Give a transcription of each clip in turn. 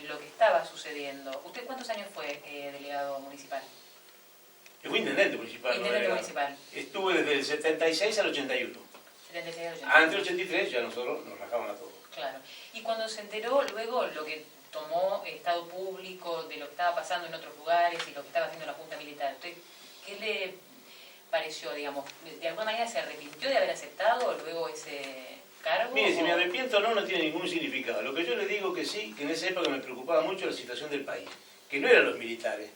lo que estaba sucediendo. ¿Usted cuántos años fue delegado municipal? Yo fui intendente municipal. Intendente municipal. Estuve desde el 76 al 81. 76 al 81. Antes del 83 ya nosotros nos rajaban a todos. Claro. Y cuando se enteró luego lo que tomó Estado Público de lo que estaba pasando en otros lugares y lo que estaba haciendo la Junta Militar, ¿usted qué le pareció, digamos? ¿De alguna manera se arrepintió de haber aceptado luego ese cargo? Mire, si me arrepiento o no, no tiene ningún significado. Lo que yo le digo que sí, que en esa época me preocupaba mucho la situación del país. Que no eran los militares.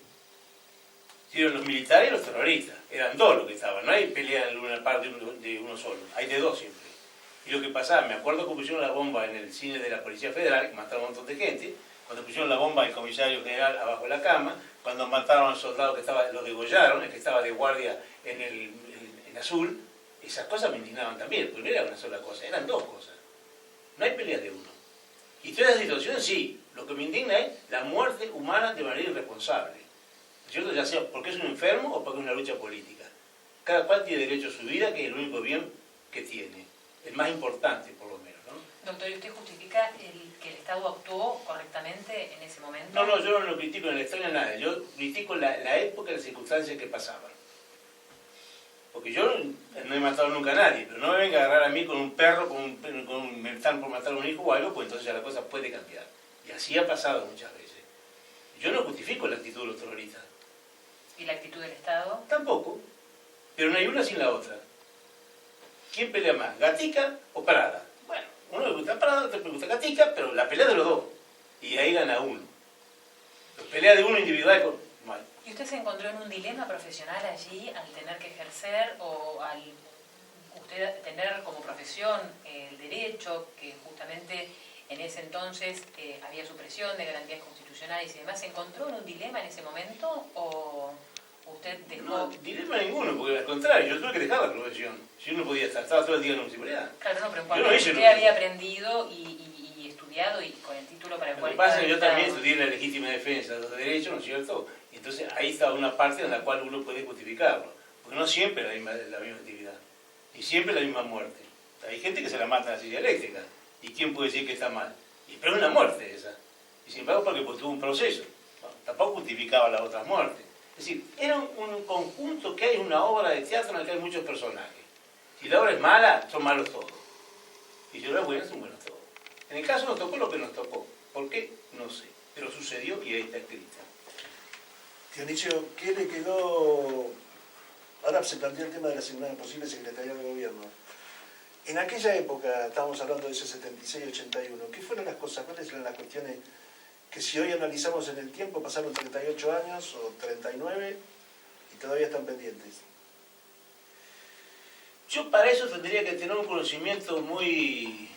Sino los militares y los terroristas. Eran dos los que estaban. No hay pelea en una parte de uno solo. Hay de dos siempre. Y lo que pasaba, me acuerdo que pusieron la bomba en el cine de la Policía Federal, que mataron a un montón de gente. Cuando pusieron la bomba el comisario general abajo de la cama. Cuando mataron al soldado que estaba, lo degollaron, el que estaba de guardia en azul. Esas cosas me indignaban también, porque no era una sola cosa, eran dos cosas. No hay peleas de uno. Y toda esa situación sí, lo que me indigna es la muerte humana de manera irresponsable. ¿No es cierto? Ya sea porque es un enfermo o porque es una lucha política. Cada cual tiene derecho a su vida, que es el único bien que tiene. El más importante, por lo menos, ¿no? Doctor, ¿y usted justifica que el Estado actuó correctamente en ese momento? No, yo no lo critico en el Estado ni nada. Yo critico la época y las circunstancias que pasaban. Porque yo no he matado nunca a nadie, pero no me venga a agarrar a mí con un perro, me están por matar a un hijo o algo, pues entonces ya la cosa puede cambiar. Y así ha pasado muchas veces. Yo no justifico la actitud de los terroristas. ¿Y la actitud del Estado? Tampoco. Pero no hay una sin la otra. ¿Quién pelea más, Gatica o Prada? Bueno, uno le gusta Prada, otro le gusta Gatica, pero la pelea de los dos. Y ahí gana uno. La pelea de uno individual no hay. ¿Y usted se encontró en un dilema profesional allí al tener que ejercer o al usted tener como profesión el derecho, que justamente en ese entonces había supresión de garantías constitucionales y demás? ¿Se encontró en un dilema en ese momento o usted dejó...? No, dilema ninguno, porque al contrario, yo tuve que dejar la profesión. Si uno podía estar, estaba todo el día en la municipalidad. Claro, no, pero en cuanto usted había aprendido y estudiado y con el título para el cual... Lo que pasa es que yo también estudié la legítima defensa de los derechos, ¿no es cierto? Y entonces ahí está una parte en la cual uno puede justificarlo. Porque no siempre es la misma actividad, ni siempre es la misma muerte. Hay gente que se la mata en la silla eléctrica. ¿Y quién puede decir que está mal? Pero es una muerte esa. Y sin embargo, porque tuvo un proceso. Bueno, tampoco justificaba las otras muertes. Es decir, era un conjunto que hay una obra de teatro en la que hay muchos personajes. Si la obra es mala, son malos todos. Y si la obra es buena, son buenos todos. En el caso nos tocó lo que nos tocó. ¿Por qué? No sé. Pero sucedió y ahí está escrito. Dionisio, ¿qué le quedó? Ahora se plantea el tema de la posible Secretaría de Gobierno. En aquella época, estábamos hablando de ese 76-81, ¿qué fueron las cosas? ¿Cuáles eran las cuestiones que si hoy analizamos en el tiempo pasaron 38 años o 39 y todavía están pendientes? Yo para eso tendría que tener un conocimiento muy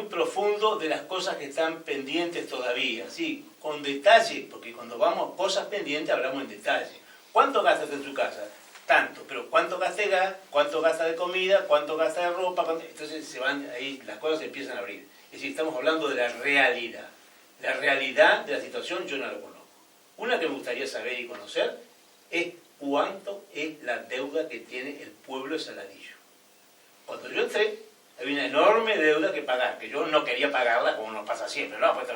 profundo de las cosas que están pendientes todavía, sí, con detalle, porque cuando vamos a cosas pendientes hablamos en detalle. ¿Cuánto gastas en su casa? Tanto, pero ¿cuánto gasta de gas? ¿Cuánto gasta de comida? ¿Cuánto gasta de ropa? Entonces se van ahí, las cosas se empiezan a abrir. Es decir, estamos hablando de la realidad. La realidad de la situación yo no la conozco. Una que me gustaría saber y conocer es cuánto es la deuda que tiene el pueblo de Saladillo. Cuando yo entré, había una enorme deuda que pagar, que yo no quería pagarla como nos pasa siempre, ¿no? Pues,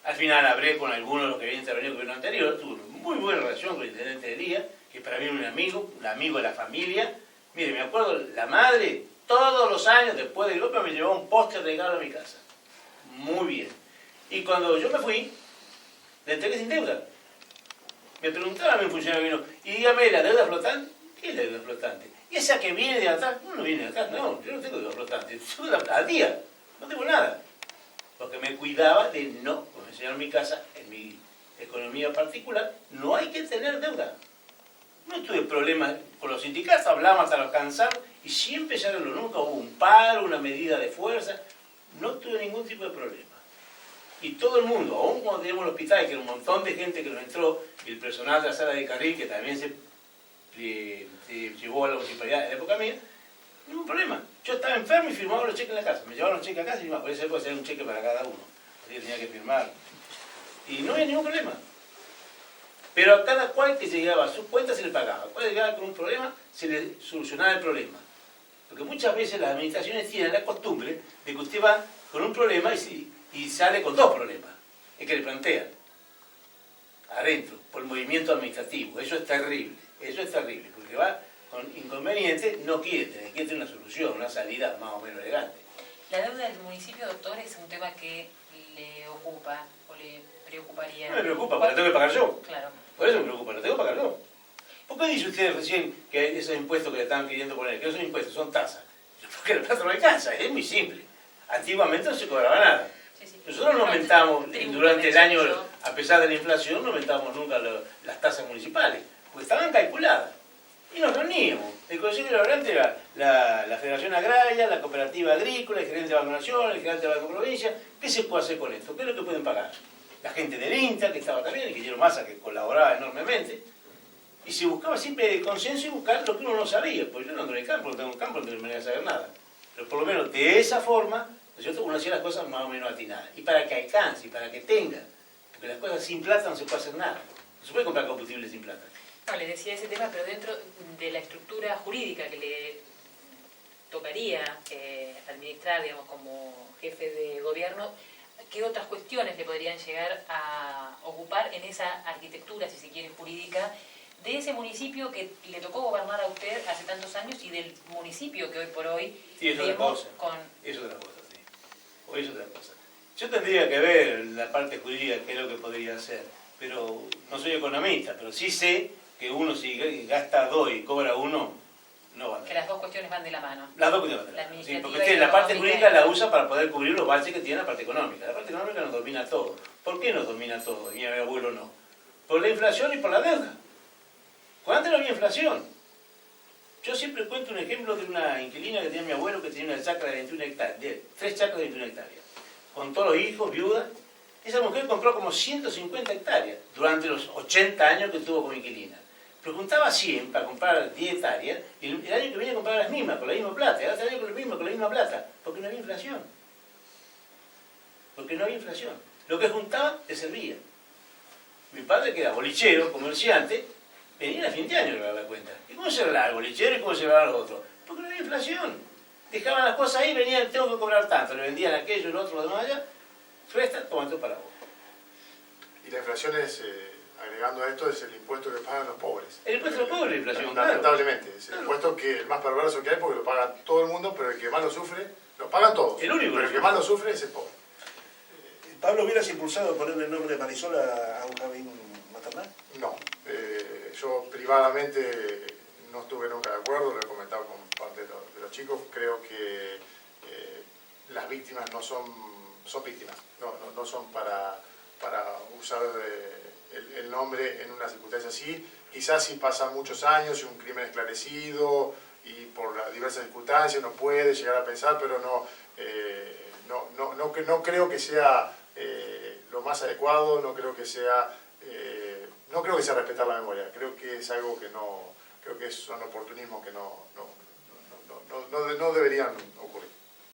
al final hablé con algunos de los que habían intervenido en el gobierno anterior, tuve una muy buena relación con el intendente de Lía, que para mí era un amigo de la familia. Mire, me acuerdo, la madre, todos los años después del golpe me llevaba un póster de regalo a mi casa. Muy bien. Y cuando yo me fui, le entregué sin deuda. Me preguntaba a mi funcionario, y dígame, ¿la deuda flotante? ¿Qué es la deuda flotante? ¿Y esa que viene de atrás? No viene de atrás, no, yo no tengo deuda flotante. Al día, no tengo nada. Porque me cuidaba de no, como me enseñaron en mi casa, en mi economía particular, no hay que tener deuda. No tuve problemas con los sindicatos, hablamos hasta los cansados y siempre ya nunca hubo un paro, una medida de fuerza, no tuve ningún tipo de problema. Y todo el mundo, aún cuando teníamos el hospital, que era un montón de gente que nos entró, y el personal de la sala de Carril, que también se llevó a la municipalidad en la época mía, ningún problema. Yo estaba enfermo y firmaba los cheques en la casa, me llevaban los cheques a casa y por eso puede ser un cheque para cada uno, así que tenía que firmar. Y no había ningún problema. Pero a cada cual que llegaba a su cuenta se le pagaba. Cuando llegaba con un problema, se le solucionaba el problema. Porque muchas veces las administraciones tienen la costumbre de que usted va con un problema y sale con dos problemas. es que le plantean adentro, por el movimiento administrativo. Eso es terrible, porque va con inconvenientes, no quiere tener una solución, una salida más o menos elegante. La deuda del municipio, doctor, es un tema que le ocupa o le preocuparía. No me preocupa, porque lo tengo que pagar yo. Claro. Por eso me preocupa, lo tengo que pagar yo. ¿Por qué dice usted recién que esos impuestos que le están queriendo poner, que no son impuestos, son tasas? Porque la plata no alcanza, es muy simple. Antiguamente no se cobraba nada. Sí. Nosotros no aumentamos, durante el año, a pesar de la inflación, no aumentamos nunca las tasas municipales, porque estaban calculadas. Y nos reuníamos. El Consejo Deliberante era la Federación Agraria, la Cooperativa Agrícola, el Gerente de Banco Nación, el Gerente de Banco Provincia. ¿Qué se puede hacer con esto? ¿Qué es lo que pueden pagar? La gente del INTA, que estaba también, el ingeniero Massa, que colaboraba enormemente. Y se buscaba siempre el consenso y buscar lo que uno no sabía. Porque yo no ando en el campo, no tengo un campo, no tengo manera de saber nada. Pero por lo menos de esa forma, ¿no es cierto?, uno hacía las cosas más o menos atinadas. Y para que alcance, y para que tenga. Porque las cosas sin plata no se puede hacer nada. No se puede comprar combustible sin plata. No, le decía ese tema, pero dentro de la estructura jurídica que le tocaría administrar, digamos, como jefe de gobierno, ¿qué otras cuestiones le podrían llegar a ocupar en esa arquitectura, si se quiere, jurídica, de ese municipio que le tocó gobernar a usted hace tantos años y del municipio que hoy por hoy sí, es otra vemos cosa. con... Es otra cosa, sí. O es otra cosa. Yo tendría que ver la parte jurídica qué es lo que podría hacer, pero no soy economista, pero sí sé que uno si gasta 2 y cobra 1, no va a andar. Que las dos cuestiones van de la mano. Las dos cuestiones van de La la mano. Sí, administrativa porque y usted la la parte económica jurídica la usa para poder cubrir los baches que tiene la parte económica. La parte económica nos domina todo. ¿Por qué nos domina todo? Y mi abuelo no. Por la inflación y por la deuda. Cuando antes no había inflación. Yo siempre cuento un ejemplo de una inquilina que tenía mi abuelo, que tenía una chacra de 21 hectáreas, 3 chacras de 21 hectáreas. Con todos los hijos, viuda. Esa mujer compró como 150 hectáreas durante los 80 años que tuvo como inquilina. Pero juntaba 100 para comprar 10 hectáreas y el año que venía compraba las mismas, con la misma plata. Y ahora el año con lo mismo, con la misma plata. Porque no había inflación. Porque no había inflación. Lo que juntaba le servía. Mi padre, que era bolichero, comerciante, venía a fin de año a dar la cuenta. ¿Y cómo se arreglaba el bolichero y cómo se arreglaba los otros? Porque no había inflación. Dejaban las cosas ahí, venían, tengo que cobrar tanto. Le vendían aquello, el otro, lo demás allá. Resta, toma esto para vos. Y la inflación es, agregando a esto, es el impuesto que pagan los pobres. El impuesto de los pobres, la inflación, lamentablemente. Claro. Es el impuesto que el más perverso que hay porque lo paga todo el mundo, pero el que más lo sufre, lo pagan todos. El único. Pero el que más lo sufre es el pobre. Pablo, ¿hubieras impulsado ponerle el nombre de Marisol a un jardín maternal? No. Yo privadamente no estuve nunca de acuerdo, lo he comentado con parte de los chicos. Creo que las víctimas no son víctimas, no son para usar el nombre en una circunstancia así. Quizás si pasan muchos años y un crimen esclarecido y por las diversas circunstancias uno puede llegar a pensar, pero no creo que sea lo más adecuado, no creo que sea respetar la memoria. Creo que es algo que creo que son oportunismos que no deberían ocurrir.